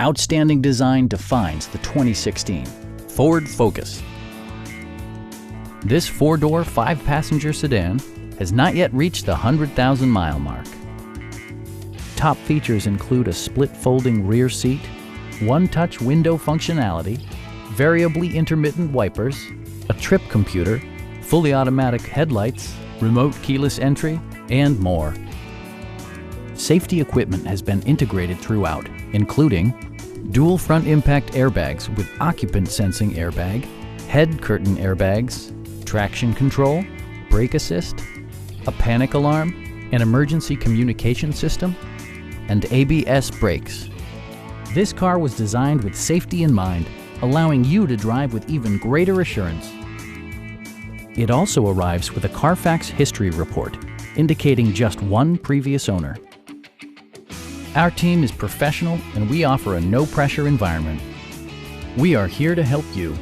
Outstanding design defines the 2016 Ford Focus. This four-door, five-passenger sedan has not yet reached the 100,000-mile mark. Top features include a split folding rear seat, one-touch window functionality, variably intermittent wipers, a trip computer, fully automatic headlights, remote keyless entry, and more. Safety equipment has been integrated throughout, including dual front impact airbags with occupant sensing airbag, head curtain airbags, traction control, brake assist, a panic alarm, an emergency communication system, and ABS brakes. This car was designed with safety in mind, allowing you to drive with even greater assurance. It also arrives with a Carfax history report, indicating just one previous owner. Our team is professional and we offer a no-pressure environment. We are here to help you.